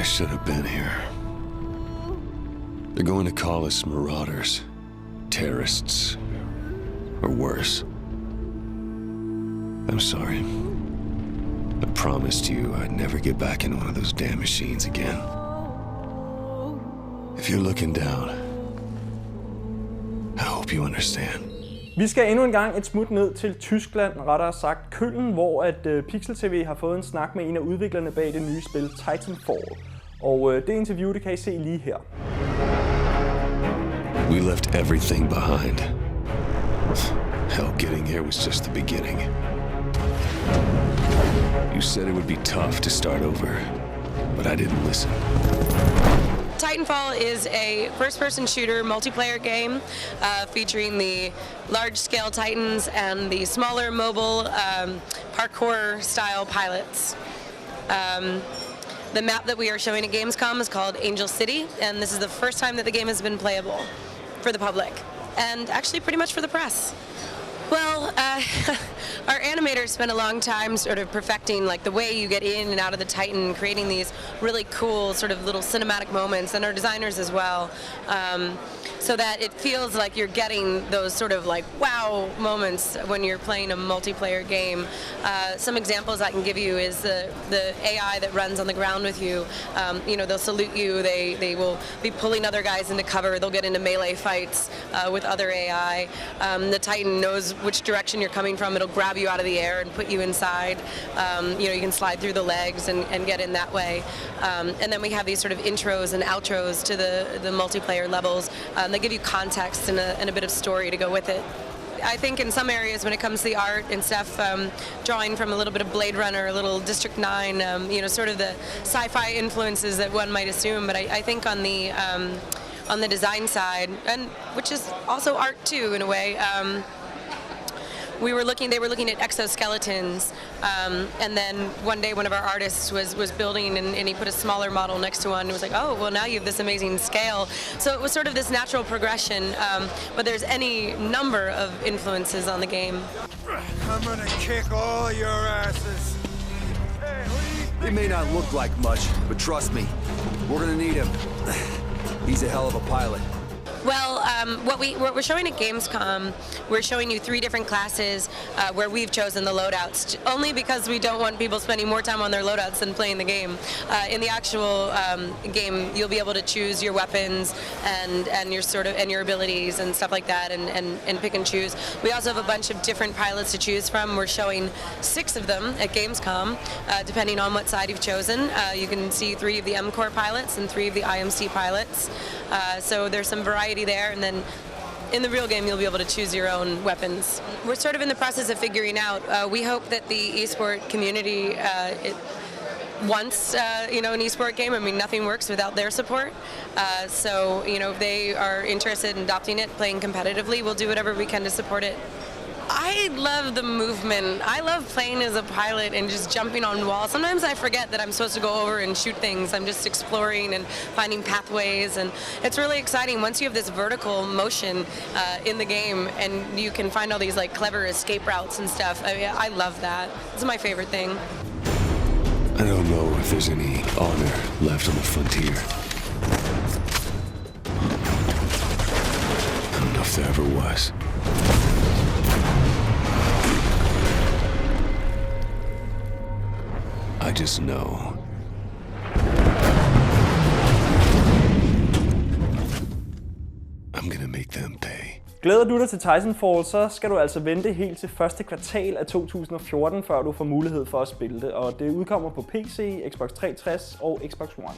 I should have been here. They're going to call us marauders, terrorists, or worse. I'm sorry. I promised you I'd never get back in one of those damn machines again. If you're looking down, I hope you understand. Vi skal endnu en gang et smut ned til Tyskland, rettere sagt Køln, hvor at Pixel.tv har fået en snak med en af udviklerne bag det nye spil Titanfall. Og det interview, det kan I se lige her. We left everything behind. Hell, getting here was just the beginning. You said it would be tough to start over, but I didn't listen. Titanfall is a first-person shooter multiplayer game featuring the large-scale Titans and the smaller mobile parkour-style pilots. The map that we are showing at Gamescom is called Angel City, and this is the first time that the game has been playable for the public, and actually pretty much for the press. Well, our animators spent a long time sort of perfecting like the way you get in and out of the Titan, creating these really cool sort of little cinematic moments, and our designers as well, so that it feels like you're getting those sort of like wow moments when you're playing a multiplayer game. Some examples I can give you is the AI that runs on the ground with you. You know, they'll salute you, they will be pulling other guys into cover, they'll get into melee fights with other AI. The Titan knows which direction you're coming from, it'll grab you out of the air and put you inside. You know, you can slide through the legs and get in that way. And then we have these sort of intros and outros to the multiplayer levels. They give you context and a bit of story to go with it. I think in some areas when it comes to the art and stuff, drawing from a little bit of Blade Runner, a little District 9, you know, sort of the sci-fi influences that one might assume, but I think on the design side, and which is also art too in a way, they were looking at exoskeletons, and then one day one of our artists was building and he put a smaller model next to one and was like, oh, well now you have this amazing scale. So it was sort of this natural progression, but there's any number of influences on the game. I'm gonna kick all your asses. It may not look like much, but trust me, we're gonna need him. He's a hell of a pilot. Well, what we're showing at Gamescom, we're showing you 3 different classes where we've chosen the loadouts, only because we don't want people spending more time on their loadouts than playing the game. In the actual game, you'll be able to choose your weapons and your abilities and stuff like that, and pick and choose. We also have a bunch of different pilots to choose from. We're showing 6 of them at Gamescom, depending on what side you've chosen. You can see 3 of the M-Core pilots and 3 of the IMC pilots. So there's some variety there, and then in the real game you'll be able to choose your own weapons. We're sort of in the process of figuring out. We hope that the esport community wants you know, an esport game. I mean, nothing works without their support. So you know, if they are interested in adopting it, playing competitively, we'll do whatever we can to support it. I love the movement. I love playing as a pilot and just jumping on walls. Sometimes I forget that I'm supposed to go over and shoot things. I'm just exploring and finding pathways, and it's really exciting once you have this vertical motion in the game and you can find all these like clever escape routes and stuff. I mean, I love that. It's my favorite thing. I don't know if there's any honor left on the frontier. I don't know if there ever was. I just know. I'm gonna make them pay. Glæder du dig til Titanfall, så skal du altså vente helt til første kvartal af 2014, før du får mulighed for at spille det. Og det udkommer på PC, Xbox 360 og Xbox One.